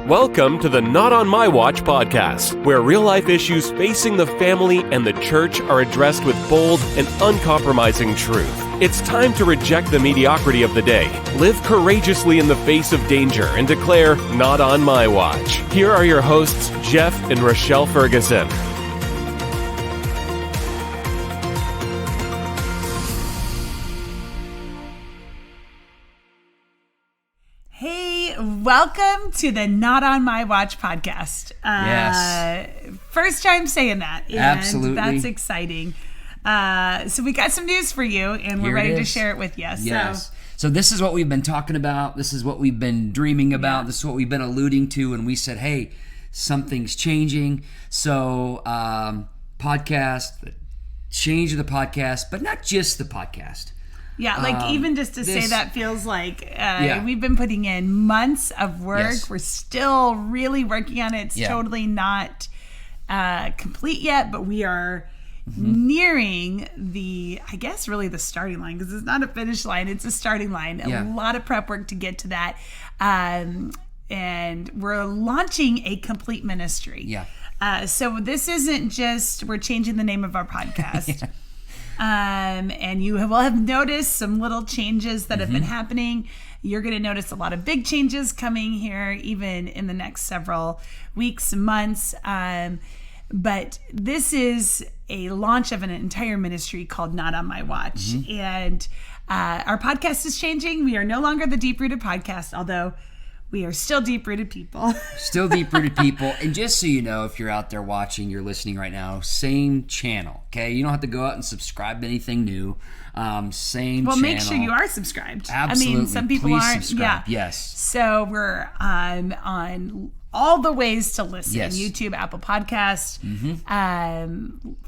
Welcome to the Not On My Watch podcast, where real-life issues facing the family and the church are addressed with bold and uncompromising truth. It's time to reject the mediocrity of the day, live courageously in the face of danger, and declare, Not On My Watch. Here are your hosts, Jeff and Rochelle Ferguson. Welcome to the Not On My Watch podcast. Yes. First time saying that. And absolutely. That's exciting. So we got some news for you, and we're ready to share it with you. Yes. So this is what we've been talking about. This is what we've been dreaming about. Yeah. This is what we've been alluding to. And we said, hey, something's changing. So podcast, the change of the podcast, but not just the podcast. Yeah, like even just to say that feels like we've been putting in months of work. Yes. We're still really working on it. It's totally not complete yet, but we are nearing the starting line, because it's not a finish line, it's a starting line. A lot of prep work to get to that. And we're launching a complete ministry. Yeah. So this isn't just we're changing the name of our podcast. And you will have noticed some little changes that have been happening. You're going to notice a lot of big changes coming here, even in the next several weeks, months. But this is a launch of an entire ministry called Not On My Watch. And our podcast is changing. We are no longer the Deep Rooted Podcast, although we are still deep-rooted people. Still deep-rooted people. And just so you know, if you're out there watching, you're listening right now, same channel, okay? You don't have to go out and subscribe to anything new. Same channel. Well, make sure you are subscribed. Absolutely. I mean, some people Please aren't. Subscribe. Yeah. Yes. So we're on all the ways to listen. Yes. YouTube, Apple Podcasts,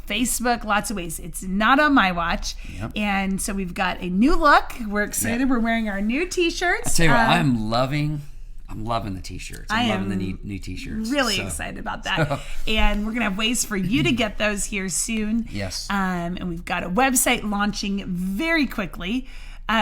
Facebook, lots of ways. It's Not On My Watch. Yep. And so we've got a new look. We're excited. Yep. We're wearing our new t-shirts. I tell you what, I'm loving the t-shirts. I'm loving the new t-shirts. Really excited about that. And we're going to have ways for you to get those here soon. Yes. And we've got a website launching very quickly.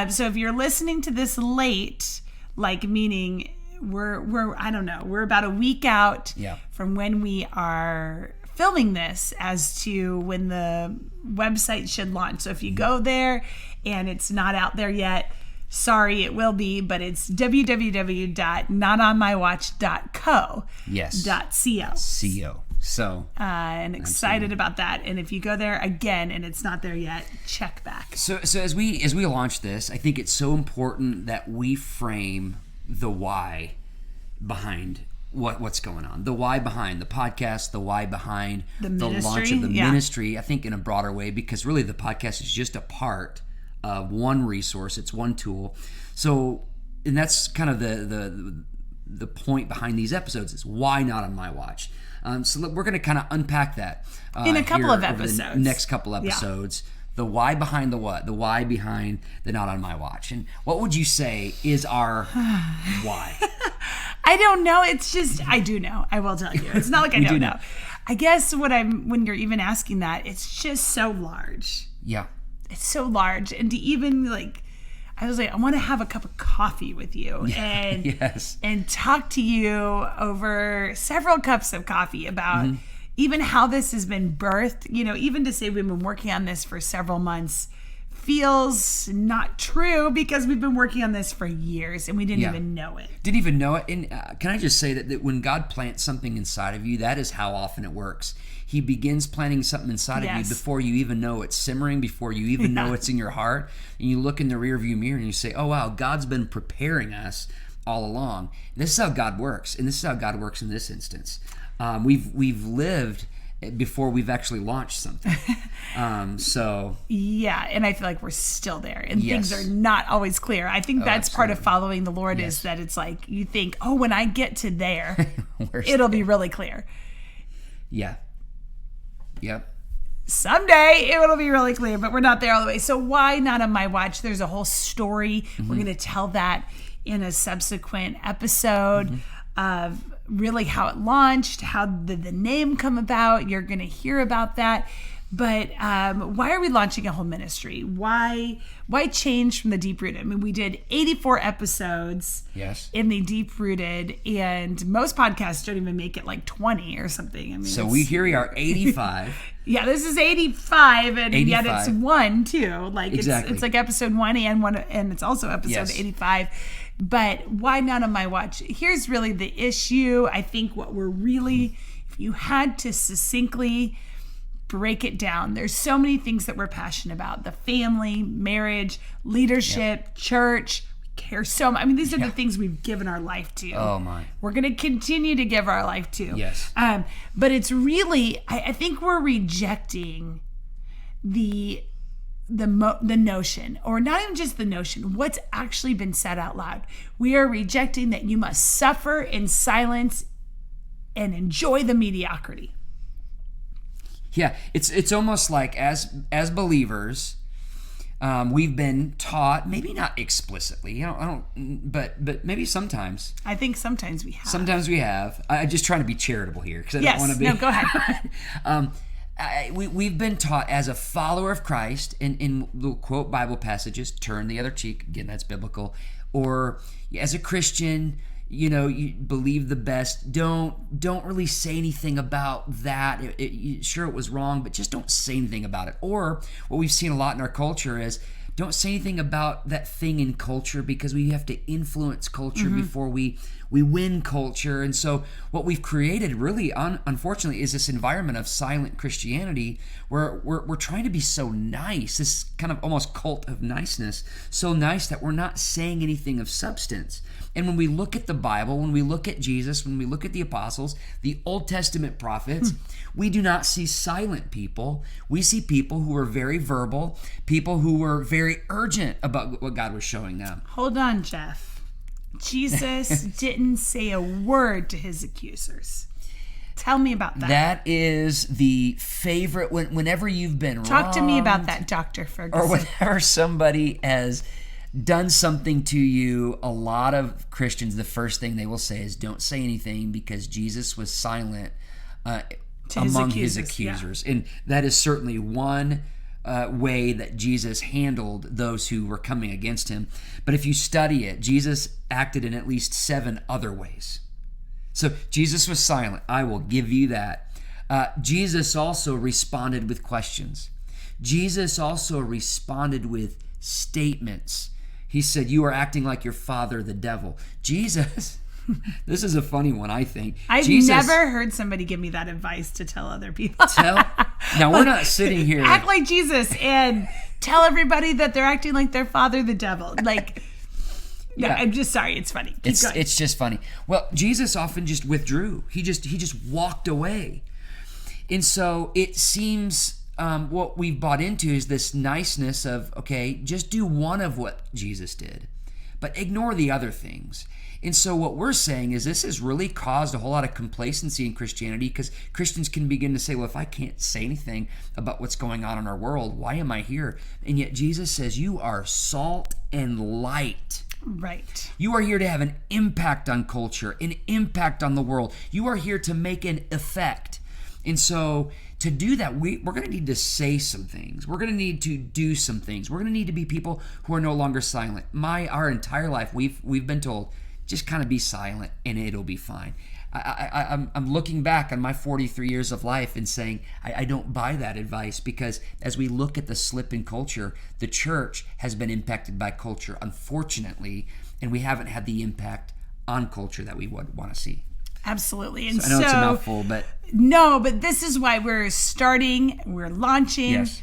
So if you're listening to this late, like meaning we're I don't know, we're about a week out from when we are filming this as to when the website should launch. So if you go there and it's not out there yet, sorry, it will be, but it's www.notonmywatch.co. Yes. .co. So. And excited about that. And if you go there again and it's not there yet, check back. So as we launch this, I think it's so important that we frame the why behind what's going on. The why behind the podcast, the why behind the launch of the ministry, I think in a broader way, because really the podcast is just a part of one resource. It's one tool. So, and that's kind of the point behind these episodes is why Not On My Watch. So we're going to kind of unpack that in a couple of episodes. The next couple episodes. Yeah. The why behind the what. The why behind the Not On My Watch. And what would you say is our why? I don't know. It's just, I do know. I will tell you. It's not like I don't know. I guess when you're even asking that, it's just so large. Yeah. It's so large. And to even I was like, I want to have a cup of coffee with you and and talk to you over several cups of coffee about even how this has been birthed. You know, even to say we've been working on this for several months feels not true, because we've been working on this for years and we didn't even know it. Didn't even know it. And can I just say that when God plants something inside of you, that is how often it works. He begins planting something inside of you before you even know it's simmering, before you even know it's in your heart. And you look in the rearview mirror and you say, oh, wow, God's been preparing us all along. And this is how God works. And this is how God works in this instance. We've lived before we've actually launched something. Yeah, and I feel like we're still there. And things are not always clear. I think that's part of following the Lord is that it's like you think, oh, when I get to there, it'll be really clear. Yeah. Yep. Someday it will be really clear, but we're not there all the way. So why Not On My Watch? There's a whole story. We're going to tell that in a subsequent episode of really how it launched, how did the name come about. You're going to hear about that. But why are we launching a whole ministry? Why change from the Deep Rooted? I mean, we did 84 episodes in the Deep Rooted, and most podcasts don't even make it like 20 or something. I mean, so here we are, 85. Yeah, this is 85, and 85. Yet it's 1 too. Like exactly. It's like episode 1 and it's also episode 85. But why not on my watch? Here's really the issue. I think what we're really, if you had to succinctly break it down, there's so many things that we're passionate about: the family, marriage, leadership, church. We care so much. I mean, these are the things we've given our life to. Oh my! We're going to continue to give our life to. Yes. But it's really, I think we're rejecting the notion, or not even just the notion, what's actually been said out loud. We are rejecting that you must suffer in silence and enjoy the mediocrity. Yeah, it's almost like as believers, we've been taught, maybe not explicitly, but maybe sometimes. I think sometimes we have. Sometimes we have. I'm just trying to be charitable here because I don't want to be. No, go ahead. We've been taught as a follower of Christ, in the quote Bible passages, turn the other cheek. Again, that's biblical. Or as a Christian, you believe the best. Don't really say anything about that. Sure, it was wrong, but just don't say anything about it. Or what we've seen a lot in our culture is, don't say anything about that thing in culture because we have to influence culture before we win culture. And so what we've created really, unfortunately, is this environment of silent Christianity where we're trying to be so nice, this kind of almost cult of niceness, so nice that we're not saying anything of substance. And when we look at the Bible, when we look at Jesus, when we look at the apostles, the Old Testament prophets, we do not see silent people. We see people who were very verbal, people who were very urgent about what God was showing them. Hold on, Jeff. Jesus didn't say a word to his accusers. Tell me about that. That is the favorite, whenever you've been wronged. Talk to me about that, Dr. Ferguson. Or whenever somebody has done something to you, a lot of Christians, the first thing they will say is, don't say anything because Jesus was silent among his accusers. Yeah. And that is certainly one way that Jesus handled those who were coming against him. But if you study it, Jesus acted in at least 7 other ways. So Jesus was silent. I will give you that. Jesus also responded with questions. Jesus also responded with statements. He said, you are acting like your father, the devil. Jesus, this is a funny one, I think. I've never heard somebody give me that advice to tell other people. Now, we're not sitting here. Act like Jesus and tell everybody that they're acting like their father, the devil. Like, no, I'm just sorry. It's funny. Keep going. It's just funny. Well, Jesus often just withdrew. He just walked away. And so it seems what we've bought into is this niceness of, okay, just do one of what Jesus did, but ignore the other things. And so what we're saying is this has really caused a whole lot of complacency in Christianity, because Christians can begin to say, well, if I can't say anything about what's going on in our world, why am I here? And yet Jesus says you are salt and light. Right. You are here to have an impact on culture, an impact on the world. You are here to make an effect. And so to do that, we're going to need to say some things. We're going to need to do some things. We're going to need to be people who are no longer silent. Our entire life, we've been told, just kind of be silent and it'll be fine. I'm looking back on my 43 years of life and saying I don't buy that advice, because as we look at the slip in culture, the church has been impacted by culture, unfortunately, and we haven't had the impact on culture that we would want to see. Absolutely. And so I know it's a mouthful, but... No, but this is why we're launching. Yes.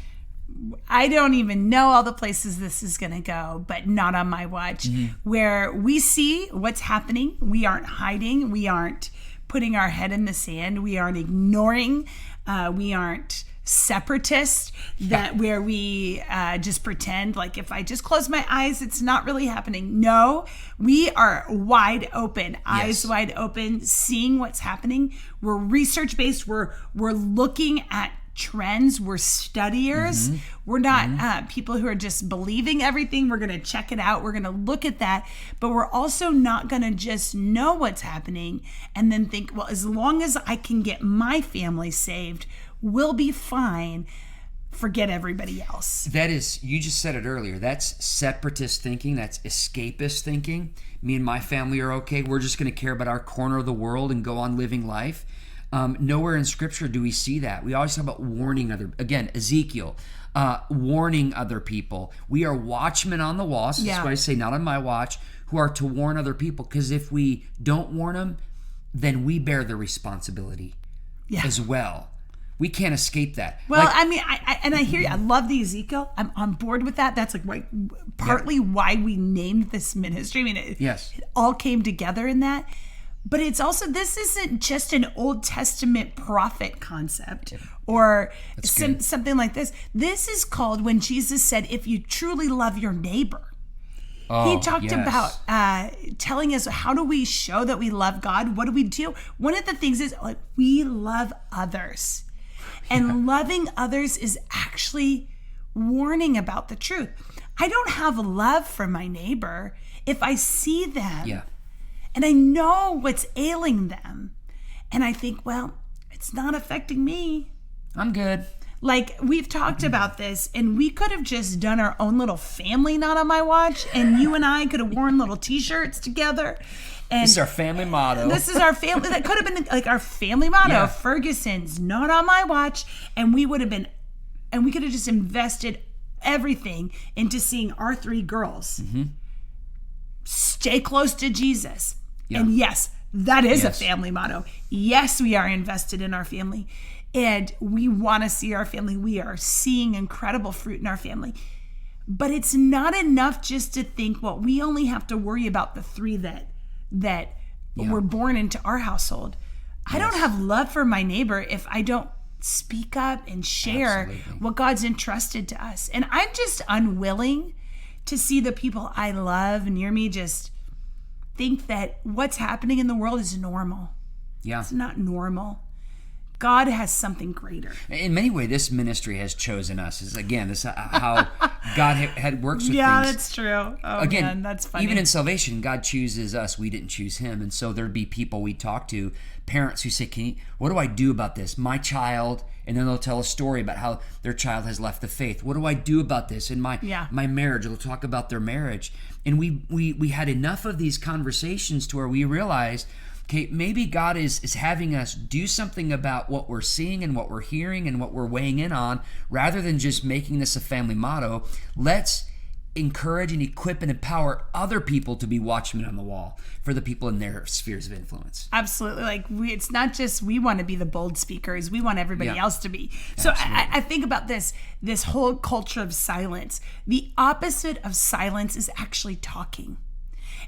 I don't even know all the places this is going to go, but not on my watch, where we see what's happening. We aren't hiding. We aren't putting our head in the sand. We aren't ignoring. We aren't separatists where we just pretend like if I just close my eyes, it's not really happening. No, we are wide open, eyes wide open, seeing what's happening. We're research-based. We're looking at trends. We're studiers. We're not people who are just believing everything. We're going to check it out. We're going to look at that, but we're also not going to just know what's happening and then think, well, as long as I can get my family saved, we'll be fine. forget everybody else. That is, you just said it earlier, that's separatist thinking, that's escapist thinking. Me and my family are okay. We're just going to care about our corner of the world and go on living life. Nowhere in Scripture do we see that. We always talk about warning again, Ezekiel, warning other people. We are watchmen on the wall. So that's why I say not on my watch, who are to warn other people. Because if we don't warn them, then we bear the responsibility as well. We can't escape that. Well, I mean, I hear you. I love the Ezekiel. I'm on board with that. That's like partly why we named this ministry. I mean, it all came together in that. But it's also, this isn't just an Old Testament prophet concept or something like this. This is called when Jesus said, if you truly love your neighbor. He talked about telling us, how do we show that we love God? What do we do? One of the things is like we love others. And loving others is actually warning about the truth. I don't have love for my neighbor if I see them and I know what's ailing them. And I think, well, it's not affecting me. I'm good. Like, we've talked about this, and we could have just done our own little family not on my watch, and you and I could have worn little t-shirts together. And this is our family motto. This is our family. That could have been like our family motto. Ferguson's not on my watch. And we would have been, and we could have just invested everything into seeing our three girls stay close to Jesus. And yes, that is a family motto. Yes, we are invested in our family. And we want to see our family. We are seeing incredible fruit in our family. But it's not enough just to think, well, we only have to worry about the three that were born into our household. I don't have love for my neighbor if I don't speak up and share what God's entrusted to us. And I'm just unwilling to see the people I love near me just think that what's happening in the world is normal. Yeah. It's not normal. God has something greater. In many ways, this ministry has chosen us. This is how God had works with things. Yeah, that's true. Oh, again, man, that's funny. Even in salvation, God chooses us. We didn't choose Him. And so there'd be people we talk to, parents who say, what do I do about this? My child, and then they'll tell a story about how their child has left the faith. What do I do about this in my marriage? They'll talk about their marriage. And we had enough of these conversations to where we realized, okay, maybe God is having us do something about what we're seeing and what we're hearing and what we're weighing in on, rather than just making this a family motto. Let's encourage and equip and empower other people to be watchmen on the wall for the people in their spheres of influence. Absolutely. Like, it's not just we want to be the bold speakers. We want everybody else to be. So I think about this whole culture of silence. The opposite of silence is actually talking.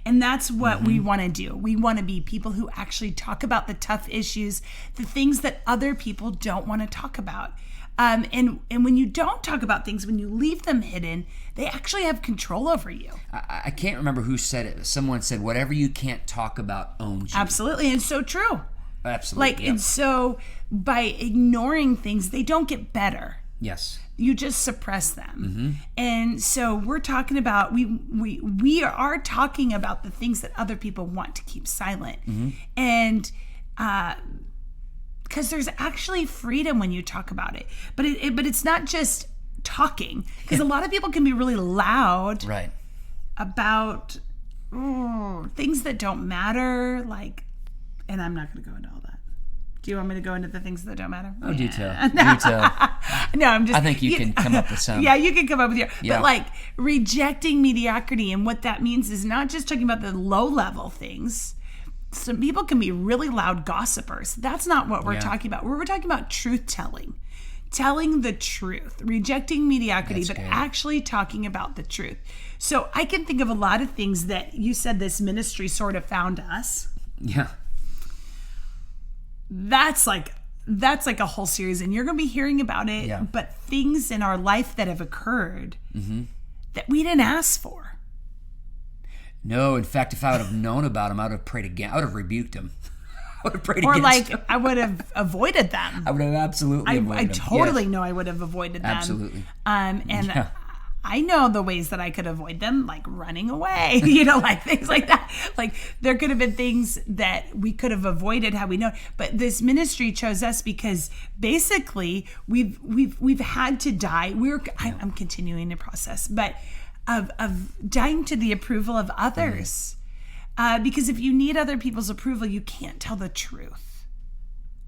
And that's what we want to do. We want to be people who actually talk about the tough issues, the things that other people don't want to talk about. And when you don't talk about things, when you leave them hidden, they actually have control over you. I can't remember who said it. Someone said, whatever you can't talk about owns you. Absolutely. And so true. Absolutely. And so by ignoring things, they don't get better. Yes. You just suppress them. And so we're talking about, we are talking about the things that other people want to keep silent. And because there's actually freedom when you talk about it. But it's not just talking, because a lot of people can be really loud about things that don't matter, like, and I'm not going to go into all that. Do you want me to go into the things that don't matter? Oh, do tell. No, I'm just... I think you can come up with some. Yeah, you can come up with your... But like, rejecting mediocrity, and what that means is not just talking about the low-level things. Some people can be really loud gossipers. That's not what we're talking about. We're talking about truth-telling. Telling the truth. Rejecting mediocrity, but actually talking about the truth. So I can think of a lot of things that you said this ministry sort of found us. Yeah. That's like a whole series, and you're going to be hearing about it. Yeah. But things in our life that have occurred that we didn't ask for. No, in fact, if I would have known about them, I would have prayed again. I would have rebuked them. I would have prayed against them. I would have avoided them. I would have absolutely avoided them. I totally know I would have avoided them. Absolutely. And I know the ways that I could avoid them, like running away, like things like that. Like there could have been things that we could have avoided had we known. But this ministry chose us because basically we've had to die. I'm continuing the process, but of dying to the approval of others. Because if you need other people's approval, you can't tell the truth.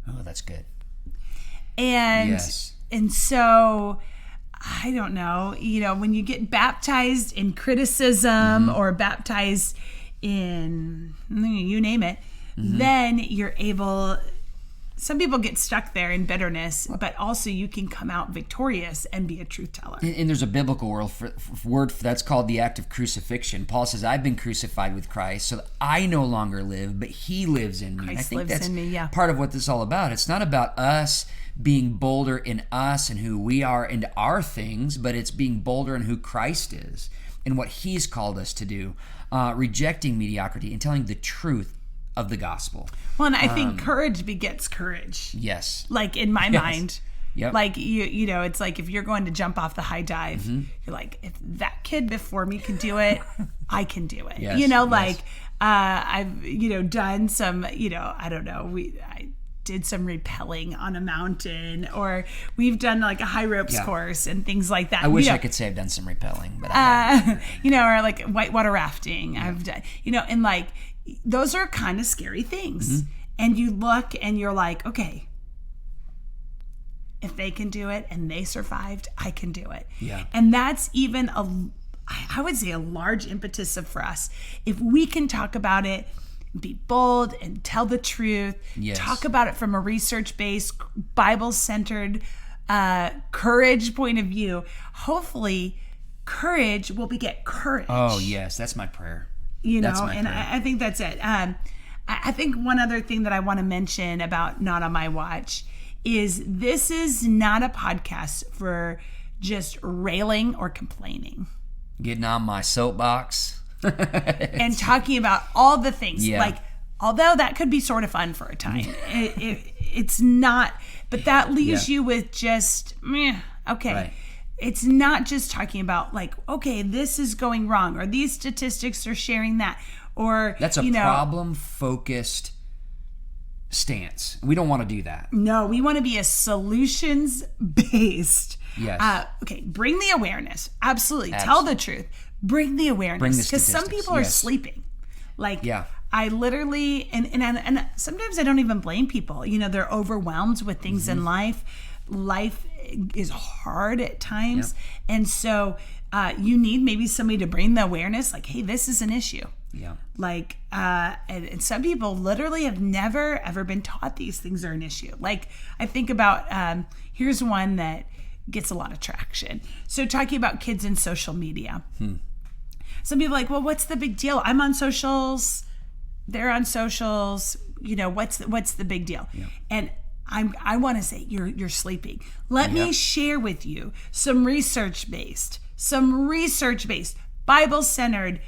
Oh, that's good. And so I don't know, when you get baptized in criticism or baptized in, you name it, then you're able, some people get stuck there in bitterness, but also you can come out victorious and be a truth teller. And there's a biblical word for that's called the act of crucifixion. Paul says, I've been crucified with Christ, so that I no longer live, but he lives in me. Christ and I think lives that's in me, part of what this is all about. It's not about us being bolder in us and who we are and our things, but it's being bolder in who Christ is and what he's called us to do, rejecting mediocrity and telling the truth of the gospel. Well, and I think courage begets courage. Yes. Like in my mind. Yep. Like, it's like if you're going to jump off the high dive, you're like, if that kid before me can do it, I can do it. Yes. I've, done some, I don't know, I did some rappelling on a mountain, or we've done like a high ropes course and things like that. I wish I could say I've done some rappelling, but I haven't. Or like whitewater rafting. I've done, and like those are kind of scary things. And you look and you're like, okay, if they can do it and they survived, I can do it. Yeah. And that's even I would say a large impetus for us. If we can talk about it, be bold and tell the truth, talk about it from a research-based, Bible-centered, courage point of view, hopefully courage will beget courage. Oh, yes. That's my prayer. I think that's it. I think one other thing that I want to mention about Not on My Watch is this is not a podcast for just railing or complaining. Getting on my soapbox. And talking about all the things. Like, although that could be sort of fun for a time, it's not, but that leaves you with just, okay. Right. It's not just talking about like, okay, this is going wrong, or these statistics are sharing that, or that's a problem-focused stance. We don't want to do that. No, we want to be a solutions-based. Yes. Okay, bring the awareness. Absolutely. Tell the truth. Bring the awareness. Because some people are sleeping. Like, I literally, and sometimes I don't even blame people. They're overwhelmed with things in life. Life is hard at times. And so you need maybe somebody to bring the awareness, like, hey, this is an issue. Yeah. Like, and some people literally have never, ever been taught these things are an issue. Like, I think about, here's one that gets a lot of traction. So talking about kids in social media. Some people are like, well, what's the big deal? I'm on socials. They're on socials. What's the big deal? Yeah. And I want to say you're sleeping. Let me share with you some research-based, Bible-centered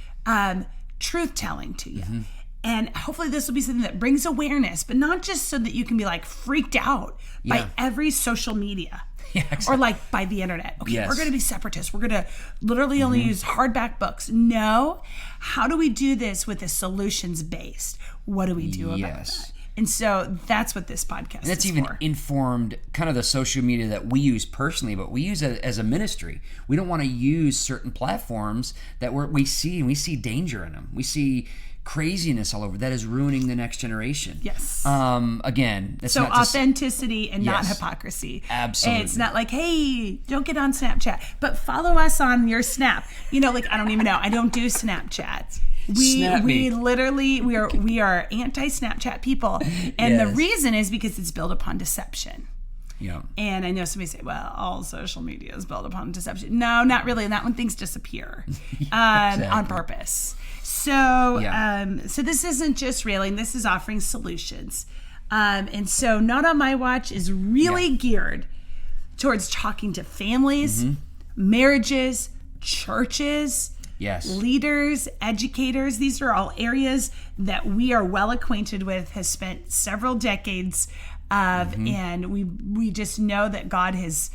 truth-telling to you. And hopefully this will be something that brings awareness, but not just so that you can be like freaked out by every social media. Or like by the internet. Okay, we're going to be separatists. We're going to literally only use hardback books. No. How do we do this with a solutions-based? What do we do about that? And so that's what this podcast is for. That's even informed kind of the social media that we use personally, but we use it as a ministry. We don't want to use certain platforms that we see danger in them. We see craziness all over that is ruining the next generation. Yes. Again, that's so not authenticity and not hypocrisy. Absolutely. And it's not like, hey, don't get on Snapchat, but follow us on your Snap. Like I don't even know. I don't do Snapchat. We are anti-Snapchat people, and the reason is because it's built upon deception. Yeah. And I know somebody say, well, all social media is built upon deception. No, not really. And that when things disappear on purpose. So, so this isn't just railing. This is offering solutions. And so Not on My Watch is really geared towards talking to families, marriages, churches, leaders, educators. These are all areas that we are well acquainted with, has spent several decades of, and we just know that God has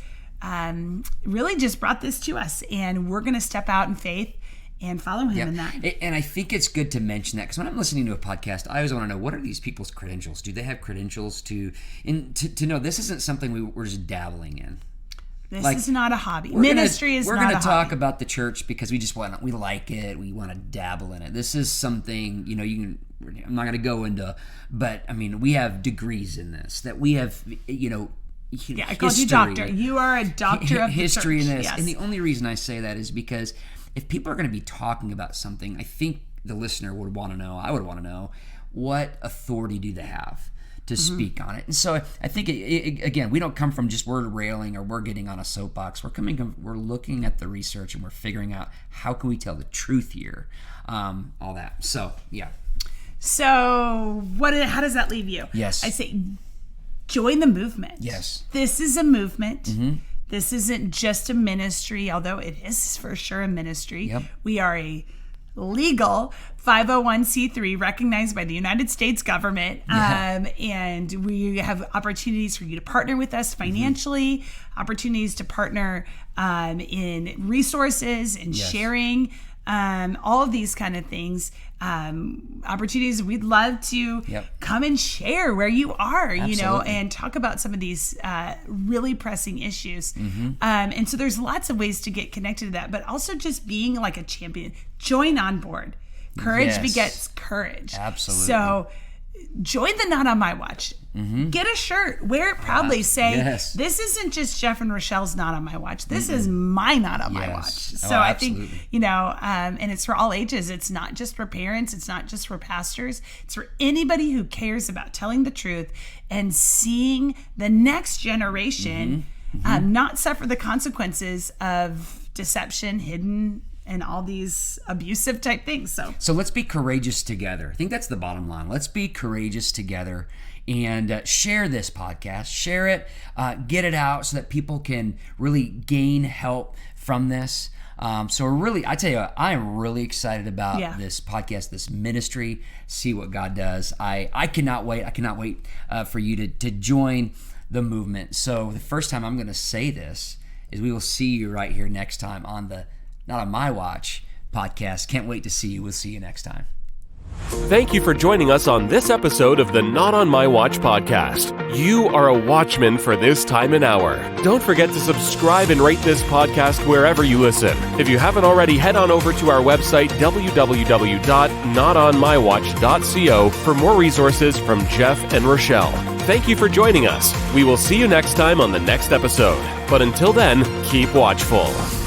really just brought this to us, and we're going to step out in faith and follow him in that. And I think it's good to mention that, because when I'm listening to a podcast, I always want to know, what are these people's credentials? Do they have credentials to know this isn't something we're just dabbling in? This is not a hobby. Ministry is not a hobby. We're going to talk about the church because we like it. We want to dabble in it. This is something, I'm not going to go into, but I mean, we have degrees in this, that we have, I called you doctor. You are a doctor of history the church. in this. Yes. And the only reason I say that is because if people are going to be talking about something, I think the listener would want to know, I would want to know, what authority do they have to speak on it? And so I think, again, we don't come from just we're railing or we're getting on a soapbox. We're looking at the research and we're figuring out how can we tell the truth here, all that. So, yeah. So how does that leave you? Yes. I say join the movement. Yes. This is a movement. This isn't just a ministry, although it is for sure a ministry. Yep. We are a legal 501c3 recognized by the United States government. And we have opportunities for you to partner with us financially, opportunities to partner in resources and sharing, all of these kind of things. Opportunities. We'd love to come and share where you are, and talk about some of these really pressing issues. And so there's lots of ways to get connected to that, but also just being like a champion. Join on board. Courage begets courage. Absolutely. So join the Not on My Watch. Get a shirt. Wear it proudly. Say, this isn't just Jeff and Rochelle's Not on My Watch. This is my Not on My Watch. So I think, and it's for all ages. It's not just for parents. It's not just for pastors. It's for anybody who cares about telling the truth and seeing the next generation not suffer the consequences of deception, hidden, and all these abusive type things. So let's be courageous together. I think that's the bottom line. Let's be courageous together and share this podcast. Share it, get it out so that people can really gain help from this. I tell you what, I am really excited about this podcast, this ministry, see what God does. I cannot wait. I cannot wait for you to join the movement. So the first time I'm going to say this is we will see you right here next time on the Not on My Watch podcast. Can't wait to see you. We'll see you next time. Thank you for joining us on this episode of the Not on My Watch podcast. You are a watchman for this time and hour. Don't forget to subscribe and rate this podcast wherever you listen. If you haven't already, head on over to our website, www.notonmywatch.co, for more resources from Jeff and Rochelle. Thank you for joining us. We will see you next time on the next episode. But until then, keep watchful.